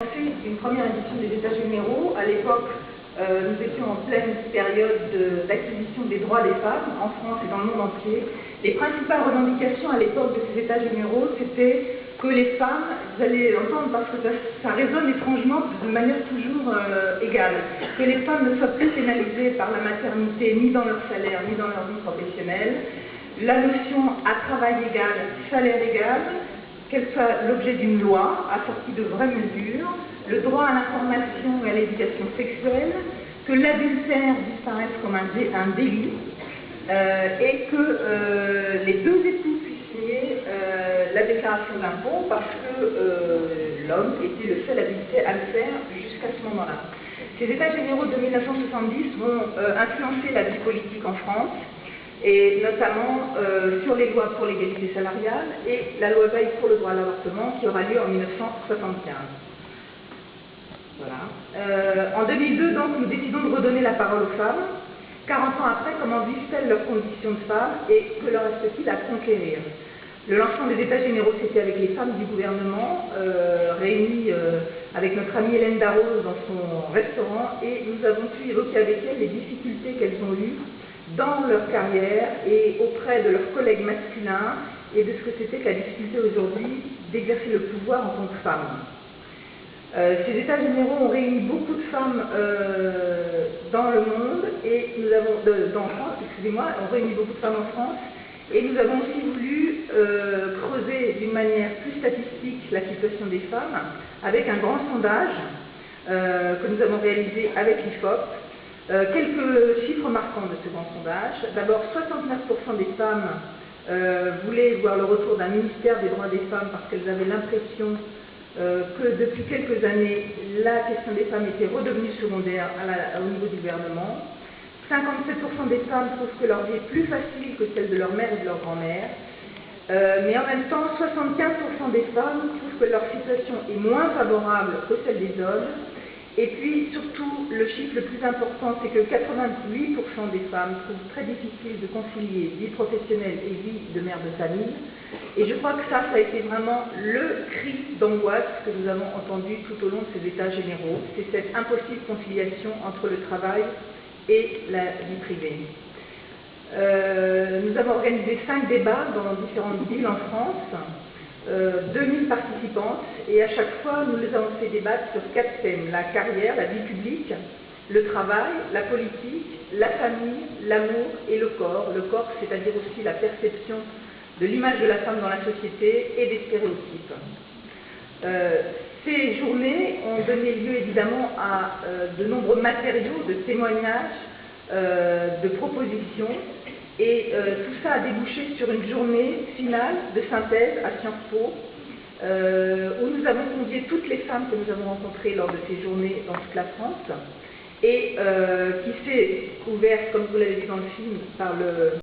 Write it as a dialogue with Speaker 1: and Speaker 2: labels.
Speaker 1: Fait une première édition des États généraux. À l'époque, nous étions en pleine période d'acquisition des droits des femmes en France et dans le monde entier. Les principales revendications à l'époque de ces États généraux, c'était que les femmes, vous allez l'entendre parce que ça résonne étrangement de manière toujours égale, que les femmes ne soient plus pénalisées par la maternité ni dans leur salaire ni dans leur vie professionnelle, la notion à travail égal, salaire égal, qu'elle soit l'objet d'une loi assortie de vraies mesures, le droit à l'information et à l'éducation sexuelle, que l'adultère disparaisse comme un délit, et que les deux époux puissent signer la déclaration d'impôt parce que l'homme était le seul habilité à le faire jusqu'à ce moment-là. Ces États généraux de 1970 vont influencer la vie politique en France, et notamment sur les lois pour l'égalité salariale et la loi Veil pour le droit à l'avortement qui aura lieu en 1975. Voilà. En 2002, donc, nous décidons de redonner la parole aux femmes. 40 ans après, comment vivent-elles leurs conditions de femmes et que leur reste-t-il à conquérir? Le lancement des États généraux, c'était avec les femmes du gouvernement, réunies avec notre amie Hélène Darroze dans son restaurant, et nous avons pu évoquer avec elles les difficultés qu'elles ont eues dans leur carrière et auprès de leurs collègues masculins, et de ce que c'était que la difficulté aujourd'hui d'exercer le pouvoir en tant que femme. Ces États généraux ont réuni beaucoup de femmes dans le monde, et nous avons, en France, excusez-moi, ont réuni beaucoup de femmes en France, et nous avons aussi voulu creuser d'une manière plus statistique la situation des femmes, avec un grand sondage que nous avons réalisé avec l'IFOP. Quelques chiffres marquants de ce grand sondage. D'abord, 69% des femmes voulaient voir le retour d'un ministère des droits des femmes parce qu'elles avaient l'impression que depuis quelques années, la question des femmes était redevenue secondaire au niveau du gouvernement. 57% des femmes trouvent que leur vie est plus facile que celle de leur mère et de leur grand-mère. Mais en même temps, 75% des femmes trouvent que leur situation est moins favorable que celle des hommes. Et puis, surtout, le chiffre le plus important, c'est que 88% des femmes trouvent très difficile de concilier vie professionnelle et vie de mère de famille. Et je crois que ça a été vraiment le cri d'angoisse que nous avons entendu tout au long de ces États généraux. C'est cette impossible conciliation entre le travail et la vie privée. Nous avons organisé 5 débats dans différentes villes en France. 2000 participantes, et à chaque fois nous les avons fait débattre sur 4 thèmes: la carrière, la vie publique, le travail, la politique, la famille, l'amour et le corps. Le corps, c'est-à-dire aussi la perception de l'image de la femme dans la société et des stéréotypes. Ces journées ont donné lieu évidemment à de nombreux matériaux, de témoignages, de propositions. Et tout ça a débouché sur une journée finale de synthèse à Sciences Po, où nous avons convié toutes les femmes que nous avons rencontrées lors de ces journées dans toute la France, et qui s'est ouverte, comme vous l'avez vu dans le film, par le